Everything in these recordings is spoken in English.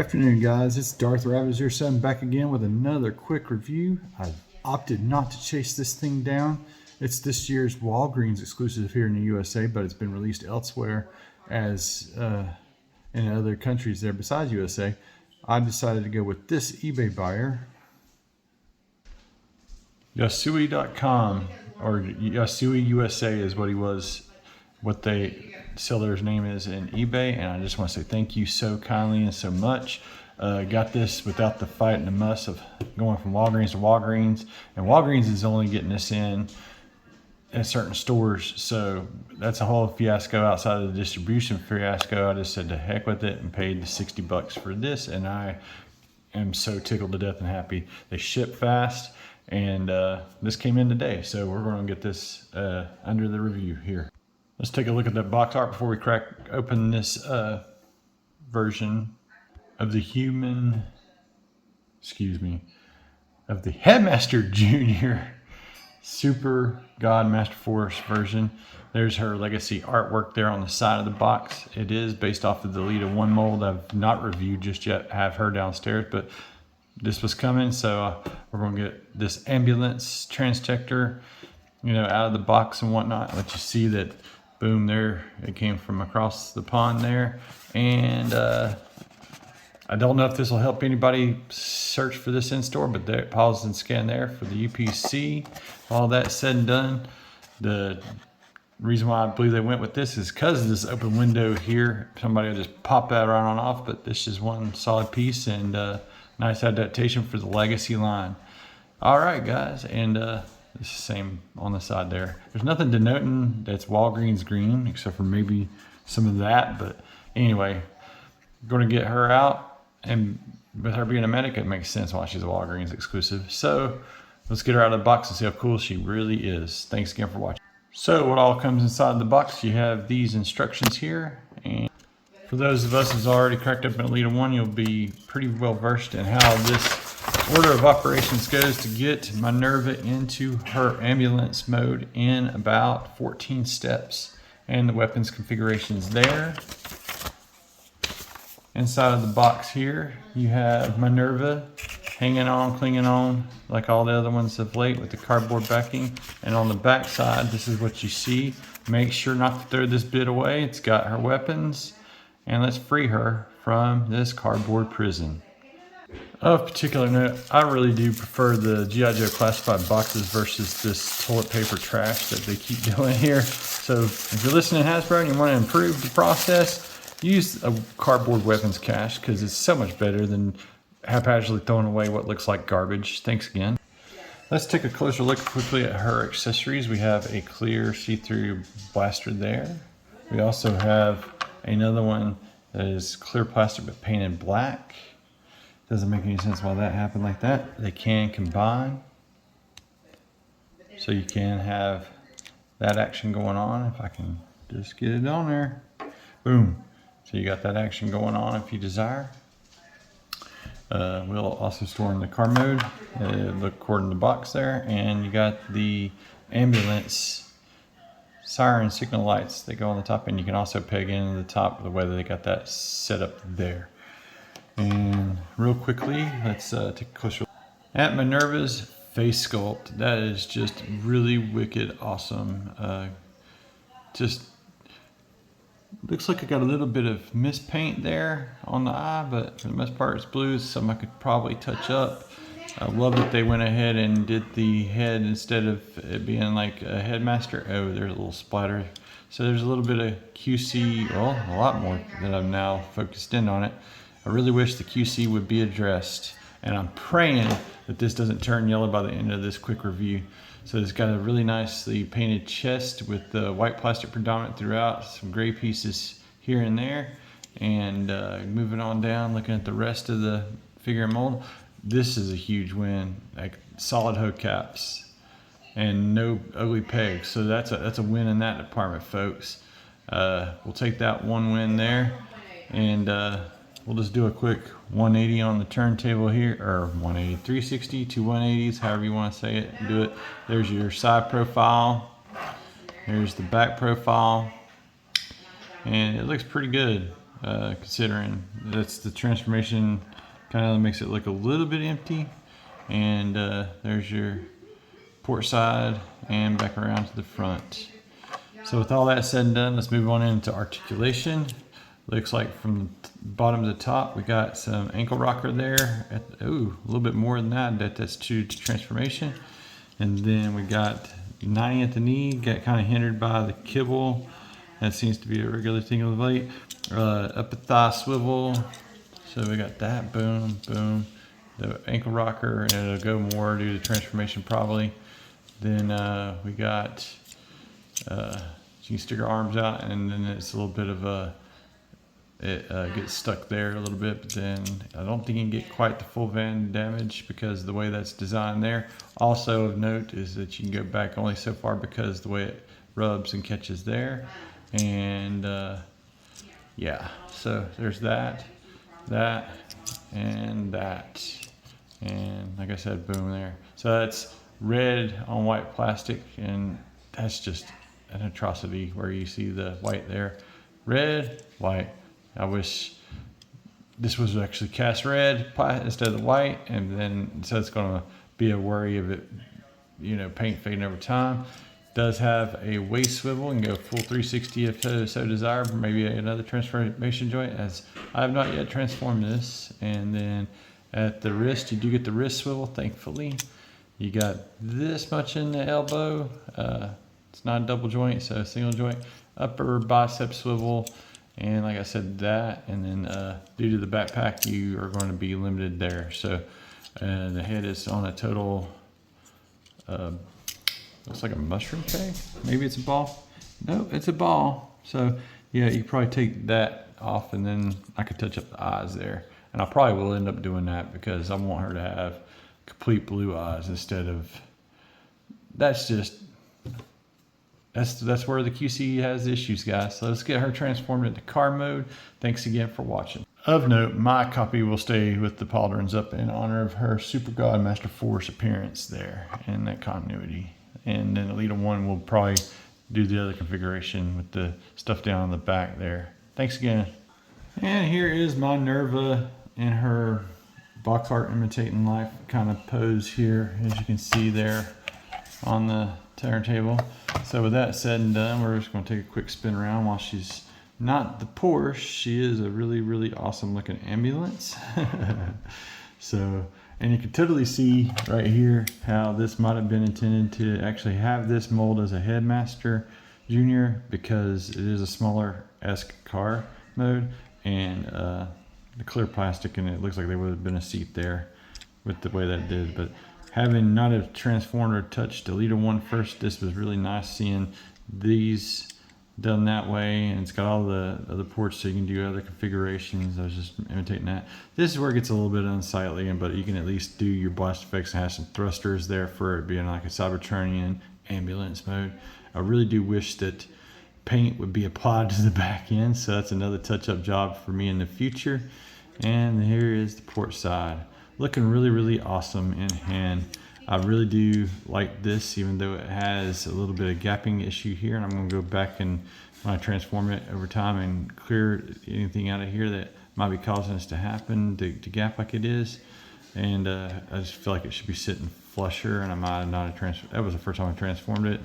Afternoon, guys. It's Darth Rabbit 07 back again with another quick review. I opted not to chase this thing down. It's this year's Walgreens exclusive here in the USA, but it's been released elsewhere as in other countries there besides USA. I decided to go with this eBay buyer. Yasuee.com, or yasuee.usa is what he was, what they seller's name is in eBay, and I just want to say thank you so kindly and so much. Got this without the fight and the muss of going from Walgreens to Walgreens, and Walgreens is only getting this in at certain stores, so that's a whole fiasco outside of the distribution fiasco. I just said to heck with it and paid the $60 for this, and I am so tickled to death and happy. They ship fast, and this came in today, so we're going to get this under the review here. Let's take a look at that box art before we crack open this version of the of the Headmaster Junior Super God Master Force version. There's her legacy artwork there on the side of the box. It is based off of the Lita 1 mold. I've not reviewed just yet. I have her downstairs, but this was coming, so we're going to get this ambulance transector, out of the box and whatnot. Let you see that. Boom, there it came from across the pond there. And I don't know if this will help anybody search for this in store, but there, pause and scan there for the UPC. All that said and done, the reason why I believe they went with this is because of this open window here. Somebody will just pop that right on off, but this is one solid piece, and nice adaptation for the legacy line. All right, guys, and it's the same on the side there. There's nothing denoting that's Walgreens green, except for maybe some of that. But anyway, going to get her out, and with her being a medic, it makes sense why she's a Walgreens exclusive. So let's get her out of the box and see how cool she really is. Thanks again for watching. So what all comes inside the box? You have these instructions here, and for those of us who's already cracked up in Lita 1, you'll be pretty well versed in how this order of operations goes to get Minerva into her ambulance mode in about 14 steps. And the weapons configurations there. Inside of the box here, you have Minerva hanging on, clinging on, like all the other ones of late, with the cardboard backing. And on the back side, this is what you see. Make sure not to throw this bit away. It's got her weapons. And let's free her from this cardboard prison. Of particular note, I really do prefer the G.I. Joe classified boxes versus this toilet paper trash that they keep doing here. So if you're listening to Hasbro and you want to improve the process, use a cardboard weapons cache, because it's so much better than haphazardly throwing away what looks like garbage. Thanks again. Let's take a closer look quickly at her accessories. We have a clear see-through blaster there. We also have another one that is clear plastic but painted black. Doesn't make any sense why that happened like that. They can combine, so you can have that action going on. If I can just get it on there. Boom. So you got that action going on if you desire. We'll also store in the car mode, look according to the box there. And you got the ambulance siren signal lights that go on the top, and you can also peg into the top the way that they got that set up there. And real quickly, let's take a closer look at Minerva's face sculpt. That is just really wicked awesome. Just looks like I got a little bit of mist paint there on the eye, but for the most part it's blue. It's something I could probably touch up. I love that they went ahead and did the head instead of it being like a headmaster. Oh, there's a little splatter. So there's a little bit of QC, well, a lot more that I've now focused in on it. I really wish the QC would be addressed, and I'm praying that this doesn't turn yellow by the end of this quick review. So it's got a really nicely painted chest with the white plastic predominant throughout, some gray pieces here and there. And moving on down, looking at the rest of the figure and mold, this is a huge win. Like solid hubcaps and no ugly pegs. So that's a win in that department, folks. We'll take that one win there, and we'll just do a quick 180 on the turntable here, or 180, 360 to 180s, however you want to say it. Do it. There's your side profile. There's the back profile. And it looks pretty good. considering that's the transformation. Kind of makes it look a little bit empty. And there's your port side and back around to the front. So with all that said and done, let's move on into articulation. Looks like from the bottom to the top, we got some ankle rocker there. Ooh, a little bit more than that. That's true to transformation. And then we got 90 at the knee, got kind of hindered by the kibble. That seems to be a regular thing of late. Upper thigh swivel. So we got that, boom, boom. The ankle rocker, and it'll go more due to transformation probably. Then we got, you can stick your arms out, and then it's a little bit of a, it gets stuck there a little bit, but then I don't think you can get quite the full van damage because of the way that's designed there. Also of note is that you can go back only so far because the way it rubs and catches there. And yeah, so there's that, and that. And like I said, boom there. So that's red on white plastic, and that's just an atrocity where you see the white there. Red, white. I wish this was actually cast red instead of the white, and then so it's going to be a worry of it, you know, paint fading over time. Does have a waist swivel and go full 360 if so desired. Maybe another transformation joint, as I have not yet transformed this. And then at the wrist, you do get the wrist swivel, thankfully. You got this much in the elbow. It's not a double joint, so a single joint. Upper bicep swivel. And like I said, that, and then due to the backpack, you are going to be limited there. So the head is on a total, looks like a mushroom peg. Maybe it's a ball. No, it's a ball. So yeah, you probably take that off, and then I could touch up the eyes there. And I probably will end up doing that because I want her to have complete blue eyes instead of, that's where the QC has issues, guys. So let's get her transformed into car mode. Thanks again for watching. Of note, my copy will stay with the pauldrons up in honor of her Super God Master Force appearance there and that continuity. And then Elita 1 will probably do the other configuration with the stuff down on the back there. Thanks again. And here is my Minerva in her box art imitating life kind of pose here, as you can see there on the turntable. So with that said and done, we're just going to take a quick spin around while she's not the Porsche. She is a really, really awesome looking ambulance. So, and you can totally see right here how this might have been intended to actually have this mold as a Headmaster Junior, because it is a smaller-esque car mode, and the clear plastic, and it looks like there would have been a seat there with the way that did. But having not have transformed or touched Elita 1 first, this was really nice seeing these done that way, and it's got all the other ports so you can do other configurations. I was just imitating that. This is where it gets a little bit unsightly, but you can at least do your blast effects and have some thrusters there for it being like a Cybertronian ambulance mode. I really do wish that paint would be applied to the back end, so that's another touch-up job for me in the future. And here is the port side, looking really, really awesome in hand. I really do like this, even though it has a little bit of gapping issue here, and I'm going to go back and when I transform it over time and clear anything out of here that might be causing us to happen to gap like it is. And I just feel like it should be sitting flusher, and I might have not that was the first time I transformed it,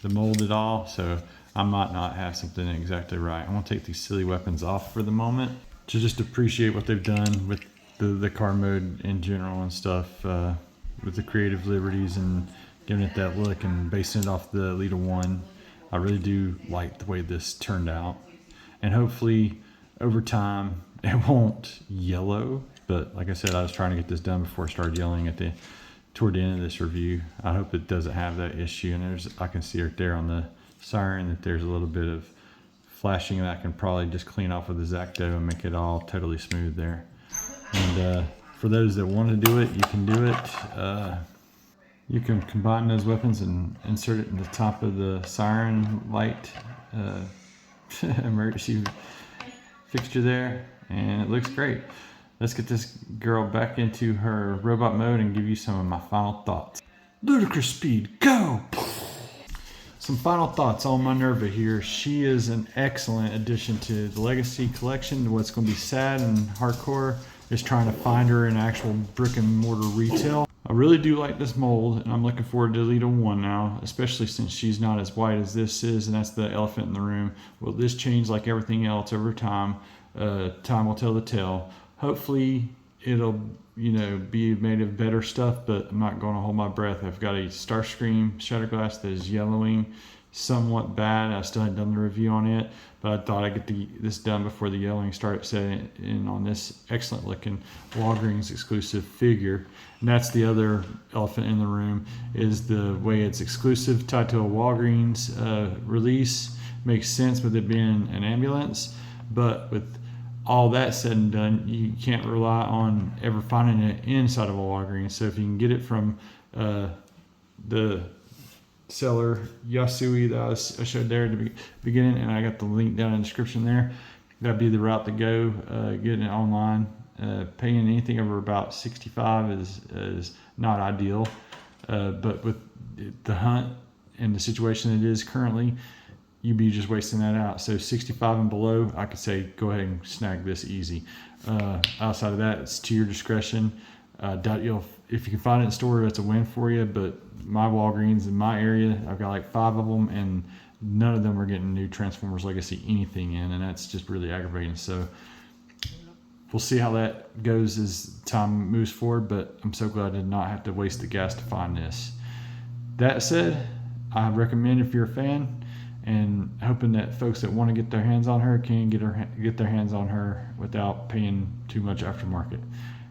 the mold at all, so I might not have something exactly right. I'm going to take these silly weapons off for the moment to just appreciate what they've done with the car mode in general and stuff, with the creative liberties and giving it that look and basing it off the Elita 1. I really do like the way this turned out, and hopefully over time it won't yellow. But like I said, I was trying to get this done before I started yelling toward the end of this review. I hope it doesn't have that issue. And I can see right there on the siren that there's a little bit of flashing that I can probably just clean off with the X-Acto and make it all totally smooth there. And for those that want to do it, you can do it. You can combine those weapons and insert it in the top of the siren light emergency fixture there, and it looks great. Let's get this girl back into her robot mode and give you some of my final thoughts. Ludicrous speed, go! Some final thoughts on Minerva here. She is an excellent addition to the Legacy collection. What's going to be sad and hardcore is trying to find her in actual brick and mortar retail. I really do like this mold, and I'm looking forward to Lita 1 now, especially since she's not as white as this is, and that's the elephant in the room. Will this change like everything else over time? Time will tell the tale. Hopefully it'll, be made of better stuff, but I'm not going to hold my breath. I've got a Starscream Shatterglass that is yellowing somewhat bad. I still haven't done the review on it, but I thought I'd get this done before the yellowing started setting in on this excellent looking Walgreens exclusive figure. And that's the other elephant in the room, is the way it's exclusive, tied to a Walgreens release. Makes sense with it being an ambulance, but with all that said and done, you can't rely on ever finding it inside of a Walgreens. So if you can get it from the seller Yasuee that I showed there at the beginning, and I got the link down in the description there, that'd be the route to go. Getting it online, paying anything over about $65 is not ideal, but with the hunt and the situation it is currently, you'd be just wasting that out. So 65 and below, I could say go ahead and snag this easy. Outside of that, it's to your discretion. If you can find it in store, that's a win for you. But my Walgreens in my area, I've got like 5 of them, and none of them are getting new Transformers Legacy anything in, and that's just really aggravating. So we'll see how that goes as time moves forward, but I'm so glad I did not have to waste the gas to find this. That said, I recommend, if you're a fan, and hoping that folks that want to get their hands on her can get their hands on her without paying too much aftermarket.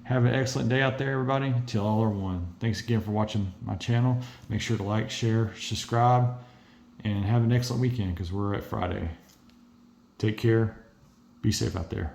Have an excellent day out there, everybody. Till all are one. Thanks again for watching my channel. Make sure to like, share, subscribe, and have an excellent weekend, because we're at Friday. Take care. Be safe out there.